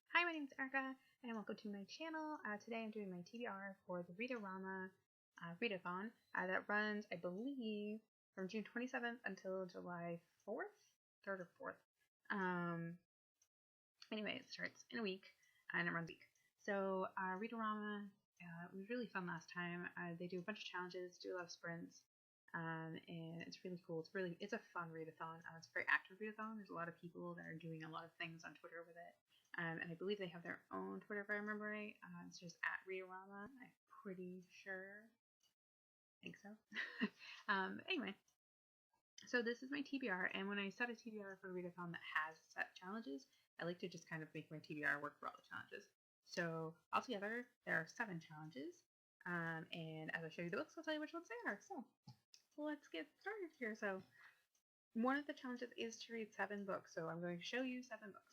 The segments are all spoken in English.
Hi, my name is Erica, and welcome to my channel. Today I'm doing my TBR for the Rama readathon that runs, I believe, from June 27th until July 4th, 3rd or 4th. Anyway, it starts in a week, and it runs a week. So Rama was really fun last time. They do a bunch of challenges, do a lot of sprints, and it's really cool. It's a fun readathon. It's a very active readathon. There's a lot of people that are doing a lot of things on Twitter with it. And I believe they have their own Twitter, if I remember right. It's just at Rama. I'm pretty sure. I think so. Anyway, so this is my TBR, and when I set a TBR for a readathon that has set challenges, I like to just kind of make my TBR work for all the challenges. So altogether, there are 7 challenges, and as I show you the books, I'll tell you which ones they are. So let's get started here. So one of the challenges is to read 7 books, so I'm going to show you 7 books.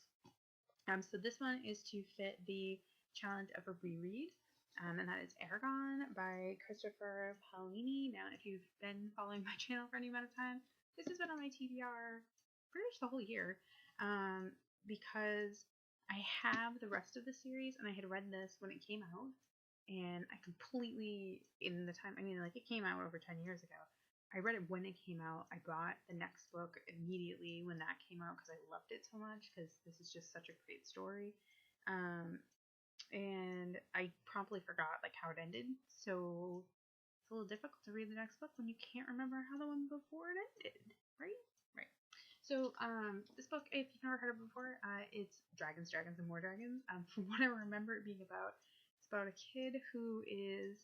So this one is to fit the challenge of a reread, and that is Aragon by Christopher Paolini. Now, if you've been following my channel for any amount of time, this has been on my TBR pretty much the whole year, because I have the rest of the series, and I had read this when it came out, and I completely, in the time, it came out over 10 years ago. I read it when it came out. I bought the next book immediately when that came out because I loved it so much, because this is just such a great story. And I promptly forgot how it ended, so it's a little difficult to read the next book when you can't remember how the one before it ended, right? Right. So this book, if you've never heard of it before, it's Dragons, Dragons, and More Dragons. From what I remember it being about, it's about a kid who is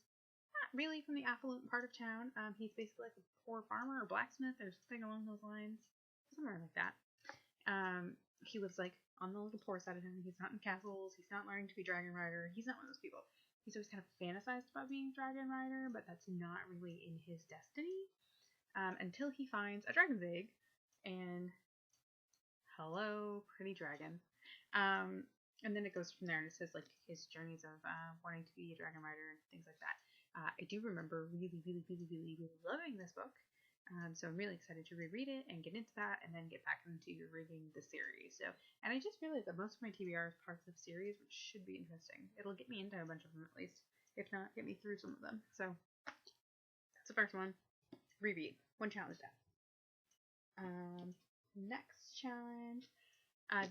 not really from the affluent part of town. He's basically like a poor farmer or blacksmith or something along those lines, somewhere like that. He lives on the little poor side of town. He's not in castles. He's not learning to be dragon rider. He's not one of those people. He's always kind of fantasized about being a dragon rider, but that's not really in his destiny. Until he finds a dragon's egg, and hello, pretty dragon. And then it goes from there, and it says his journeys of wanting to be a dragon rider and things like that. I do remember really, really, really, really, really loving this book. So I'm really excited to reread it and get into that, and then get back into reading the series. And I just realized that most of my TBR is parts of series, which should be interesting. It'll get me into a bunch of them at least, if not get me through some of them. So that's the first one. Reread. 1 challenge down. Next challenge.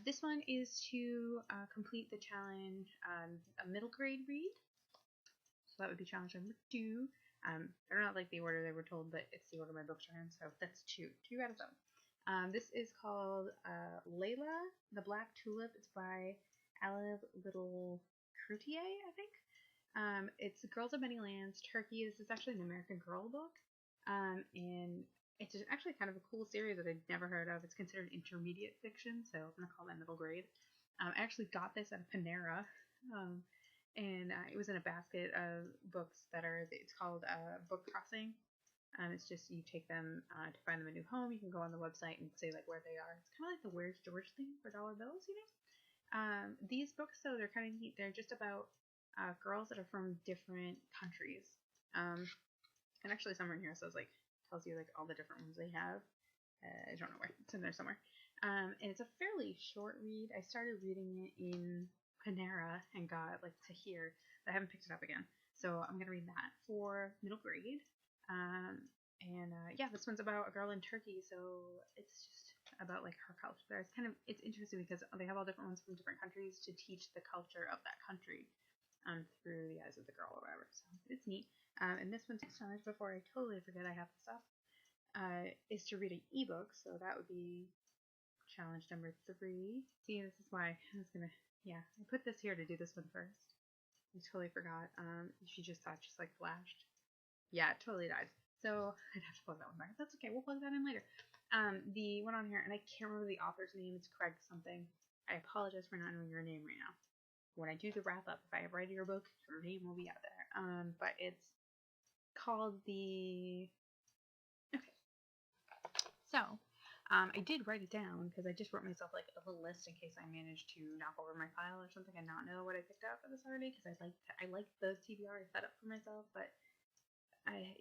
This one is to complete the challenge, a middle grade read. So that would be challenge number 2. They're not the order they were told, but it's the order my books are in, so that's 2 out of 7. This is called Layla, the Black Tulip. It's by Aliv Little Cloutier, I think. It's Girls of Many Lands, Turkey. This is actually an American Girl book, and it's actually kind of a cool series that I'd never heard of. It's considered intermediate fiction, so I'm going to call that middle grade. I actually got this at Panera, and it was in a basket of books it's called Book Crossing. It's just you take them to find them a new home. You can go on the website and say where they are. It's kind of like the Where's George thing for dollar bills, These books, though, they're kind of neat. They're just about girls that are from different countries. And actually somewhere in here says tells you all the different ones they have. I don't know where. It's in there somewhere. And it's a fairly short read. I started reading it in Panera and got to here, but I haven't picked it up again. So I'm gonna read that for middle grade. Yeah, this one's about a girl in Turkey, so it's just about her culture there. It's interesting because they have all different ones from different countries to teach the culture of that country through the eyes of the girl or whatever. So it's neat. And this one's next challenge, before I totally forget I have this up, is to read an ebook. So that would be challenge number 3. See, this is why I put this here to do this one first. I totally forgot. She just thought flashed. Yeah, it totally died. So I'd have to plug that one back. That's okay. We'll plug that in later. The one on here, and I can't remember the author's name. It's Craig something. I apologize for not knowing your name right now. When I do the wrap up, if I write your book, your name will be out there. But it's called the... Okay. So, I did write it down because I just wrote myself a little list in case I managed to knock over my file or something and not know what I picked up for this Saturday, because I like the TBR I set up for myself. But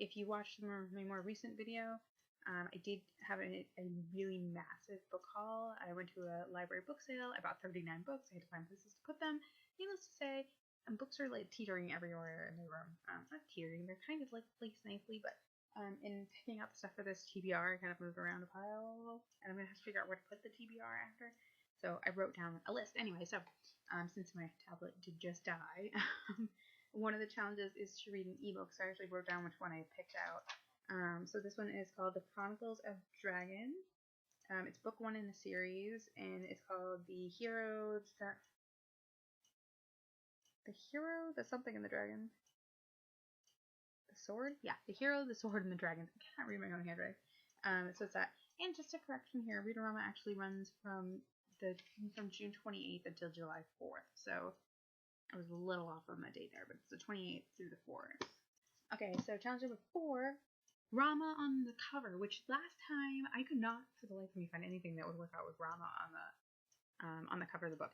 if you watched my more recent video, I did have a really massive book haul. I went to a library book sale. I bought 39 books. I had to find places to put them. Needless to say, books are like teetering everywhere in the room. Not teetering, they're kind of like placed nicely, but in picking out the stuff for this TBR, I kind of moved around a pile, and I'm gonna have to figure out where to put the TBR after. So I wrote down a list. Anyway, so since my tablet did just die, one of the challenges is to read an ebook. So I actually wrote down which one I picked out. So this one is called The Chronicles of Dragon. It's book 1 in the series, and it's called The Hero, the something in the dragon. The sword? Yeah, The Hero, the Sword, and the Dragon. I can't read my own handwriting. So it's that. And just a correction here, Read-A-Rama actually runs from June 28th until July 4th. So I was a little off on my date there, but it's the 28th through the 4th. Okay, so challenge number 4, Rama on the cover, which last time I could not for the life of me find anything that would work out with Rama on the cover of the book.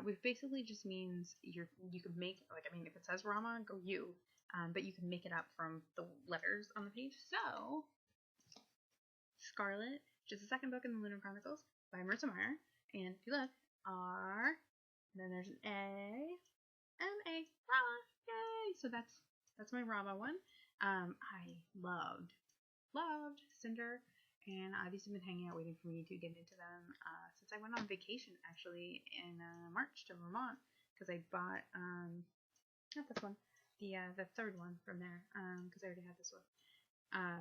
Which basically just means you could make, like, I mean, if it says Rama, go you, but you can make it up from the letters on the page. So, Scarlet, which is the second book in the Lunar Chronicles by Marissa Meyer, and if you look, R, then there's an A, M-A, Rama, yay! So that's my Rama one. I loved Cinder, and these have been hanging out waiting for me to get into them since I went on vacation actually in March to Vermont, because I bought not this one, the third one from there, because I already had this one.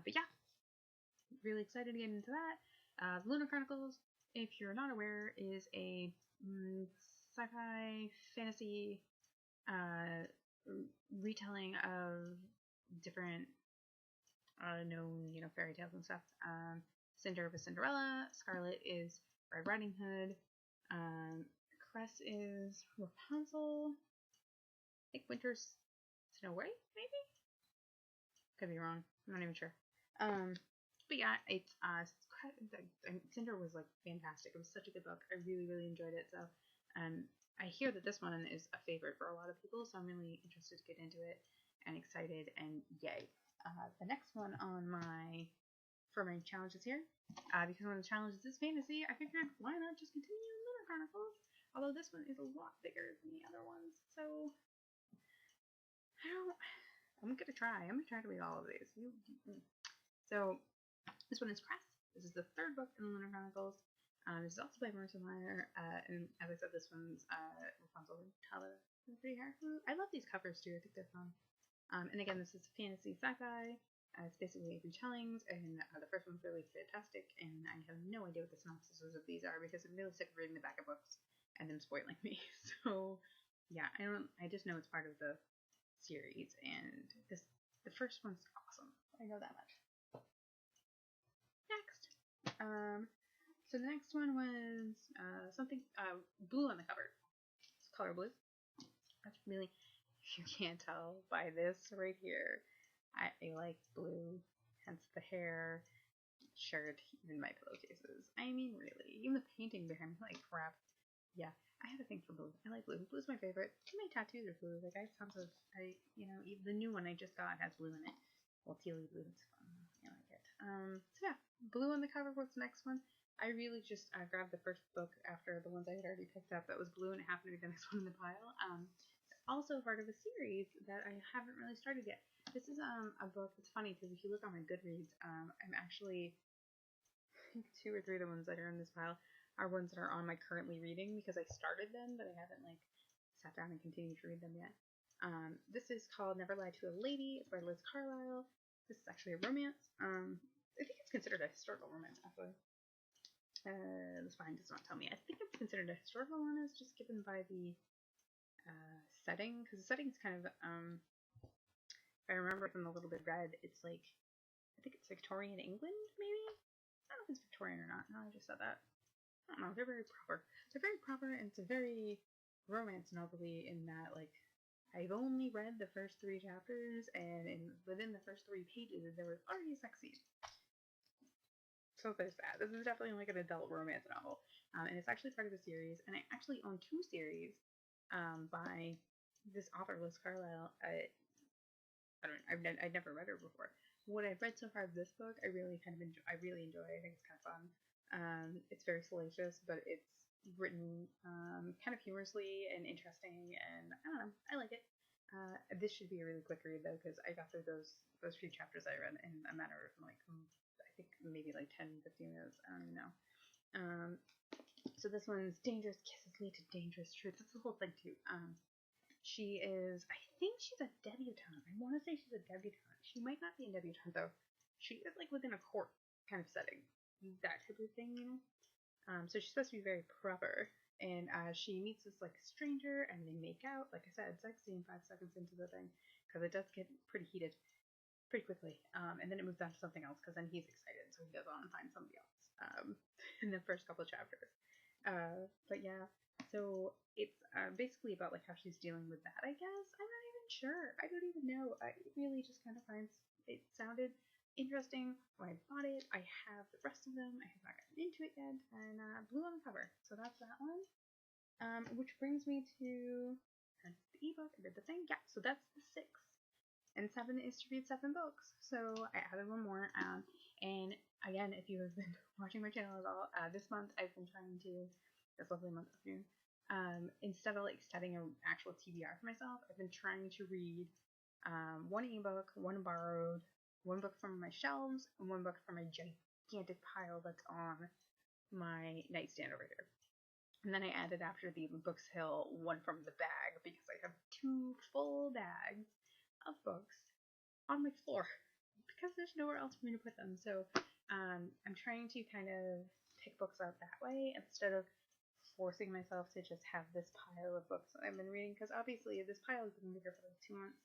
But yeah, really excited to get into that. The Lunar Chronicles, if you're not aware, is a sci-fi fantasy retelling of different known, fairy tales and stuff. Cinder was Cinderella, Scarlet is Red Riding Hood, Cress is Rapunzel, I think Winter's Snow White, maybe? Could be wrong, I'm not even sure. But yeah, it's Cinder was like fantastic. It was such a good book. I really, really enjoyed it. So, I hear that this one is a favorite for a lot of people, so I'm really interested to get into it and excited, and yay. The next one for my challenges here, because one of the challenges is fantasy, I figured why not just continue in Lunar Chronicles, although this one is a lot bigger than the other ones, so I'm gonna try to read all of these. So this one is Cress. This is the third book in the Lunar Chronicles. This is also by Marissa Meyer, and as I said, this one's Rapunzel and Tala with pretty hair. I love these covers too. I think they're fun. And again, this is fantasy sci-fi. It's basically retellings, and the first one's really fantastic, and I have no idea what the synopsises of these are because I'm really sick of reading the back of books and them spoiling me. So yeah, I just know it's part of the series, and the first one's awesome. I know that much. Next, so the next one was something blue on the cover. It's color blue. That's really, if you can't tell by this right here, I like blue, hence the hair, shirt, even my pillowcases. I mean, really, even the painting behind me, like crap. Yeah, I have a thing for blue. I like blue. Blue's my favorite. My tattoos are blue. Like, I have tons of, even the new one I just got has blue in it. Well, tealy blue, it's fun. I like it. So yeah, blue on the cover. What's the next one? I really just grabbed the first book after the ones I had already picked up that was blue, and it happened to be the next one in the pile. Also part of a series that I haven't really started yet. This is a book. It's funny because if you look on my Goodreads, I'm actually, I think 2 or 3 of the ones that are in this pile are ones that are on my currently reading because I started them, but I haven't like sat down and continued to read them yet. This is called Never Lie to a Lady. It's by Liz Carlisle. This is actually a romance. I think it's considered a historical romance, actually. The spine does not tell me. I think it's considered a historical romance just given by the setting, because the setting's kind of, if I remember from the little bit read, it's like, I think it's Victorian England, maybe? I don't know if it's Victorian or not. No, I just said that. I don't know, they're very proper. They're very proper, and it's a very romance novel-y in that, like, I've only read the first 3 chapters, and within the first 3 pages, there was already sex scenes. So there's that. This is definitely like an adult romance novel, and it's actually part of the series, and I actually own 2 series by this author, Liz Carlisle. I'd never read her before, what I've read so far of this book, I really enjoy. I think it's kind of fun. It's very salacious, but it's written kind of humorously and interesting, and I don't know, I like it. This should be a really quick read though, because I got through those few chapters I read in a matter of like I think maybe like 10-15 minutes. I don't even know. So this one's dangerous kisses lead to dangerous truth. That's the whole thing too. She is, I think she's a debutante. I want to say she's a debutante. She might not be a debutante though. She is like within a court kind of setting, that type of thing, you know. So she's supposed to be very proper, and she meets this like stranger, and they make out. Like I said, sex scene 5 seconds into the thing, because it does get pretty heated pretty quickly. And then it moves on to something else, because then he's excited, so he goes on and finds somebody else. In the first couple of chapters. But yeah, so it's basically about like how she's dealing with that, I guess. I'm not even sure. I don't even know. I really just kind of finds it sounded interesting when I bought it. I have the rest of them. I have not gotten into it yet, and blue on the cover. So that's that one. Which brings me to the ebook. I did the thing. Yeah, so that's the 6. And 7 is to read 7 books. So I added one more. And again, if you have been watching my channel at all, this month I've been trying to, this lovely month of June, instead of like setting an actual TBR for myself, I've been trying to read one ebook, one borrowed, one book from my shelves, and one book from a gigantic pile that's on my nightstand over here. And then I added after the books hill one from the bag, because I have 2 full bags of books on my floor because there's nowhere else for me to put them. So I'm trying to kind of pick books out that way instead of forcing myself to just have this pile of books that I've been reading, because obviously this pile has been bigger for like 2 months.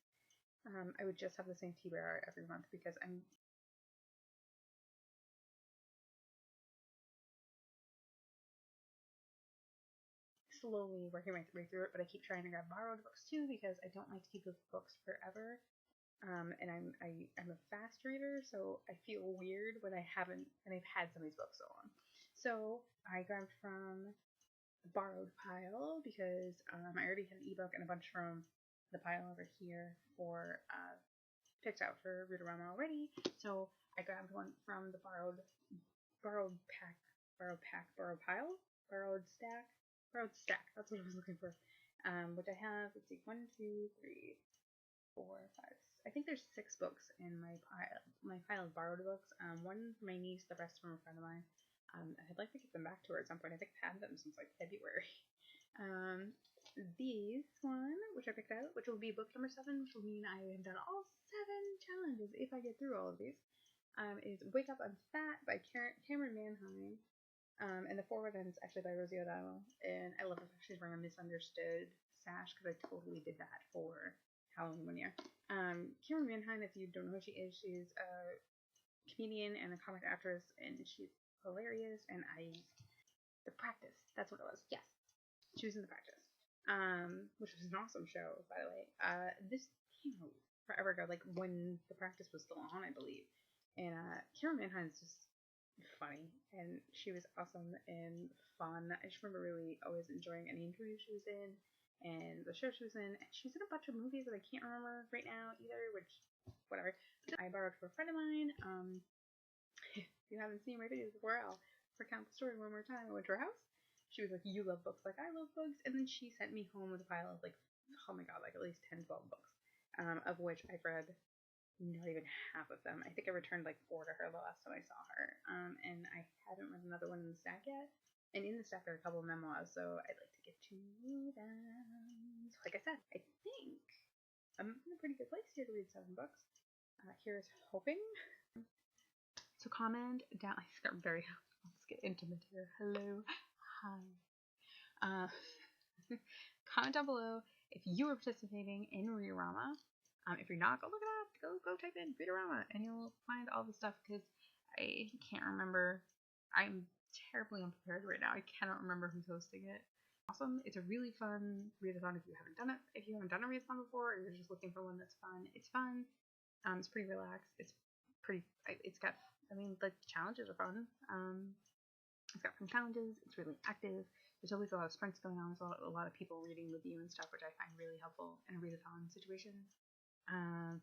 I would just have the same TBR every month, because I'm slowly working my way through it, but I keep trying to grab borrowed books too, because I don't like to keep those books forever. And I'm a fast reader, so I feel weird when I've had some of these books so long. So I grabbed from the borrowed pile, because I already had an ebook and a bunch from the pile over here for picked out for Readerama already. So I grabbed one from the borrowed stack. That's what I was looking for. Which I have. Let's see, 1, 2, 3, 4, 5. I think there's 6 books in my pile. My pile of borrowed books. One from my niece, the rest from a friend of mine. I'd like to get them back to her at some point. I think I've had them since like February. These one, which I picked out, which will be book number 7, which will mean I have done all 7 challenges if I get through all of these. Is Wake Up I'm Fat by Cameron Manheim. And the forward ends actually by Rosie O'Donnell. And I love the fact she's wearing a misunderstood sash, because I totally did that for Halloween one year. Cameron Manheim, if you don't know who she is, she's a comedian and a comic actress, and she's hilarious. And The Practice, that's what it was. Yes, she was in The Practice, which was an awesome show, by the way. This came out forever ago, like when The Practice was still on, I believe. And Cameron Manheim's just funny, and she was awesome and fun. I just remember really always enjoying any interview she was in, and the show she was in. And she was in a bunch of movies that I can't remember right now either, which, whatever. I borrowed for a friend of mine. If you haven't seen my videos before, I'll recount the story one more time. I went to her house. She was like, you love books like I love books. And then she sent me home with a pile of like, oh my god, like at least 10, 12 books, of which I've read not even half of them. I think I returned like 4 to her the last time I saw her. And I haven't read another one in the stack yet. And in the stack there are a couple of memoirs, so I'd like to get to them. So like I said, I think I'm in a pretty good place here to read 7 books. Here's hoping. So comment down. I got very. Let's get intimate here. Hello, hi. Comment down below if you are participating in Readerama. If you're not, go look it up. Go type in Readerama, and you'll find all the stuff, because I can't remember. I'm terribly unprepared right now. I cannot remember who's hosting it. Awesome. It's a really fun readathon if you haven't done it. If you haven't done a readathon before, or you're just looking for one that's fun, it's fun. It's pretty relaxed. It's got, I mean, the challenges are fun. It's got fun challenges. It's really active. There's always a lot of sprints going on. There's a lot of people reading with you and stuff, which I find really helpful in a readathon situation.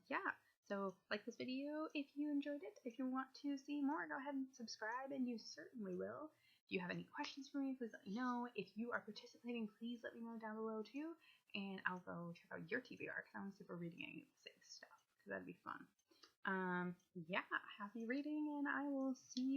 Yeah, so like this video if you enjoyed it. If you want to see more, go ahead and subscribe, and you certainly will. If you have any questions for me, please let me know. If you are participating, please let me know down below too, and I'll go check out your TBR because I want to see if we're reading any of the same stuff, because that'd be fun. Yeah, happy reading, and I will see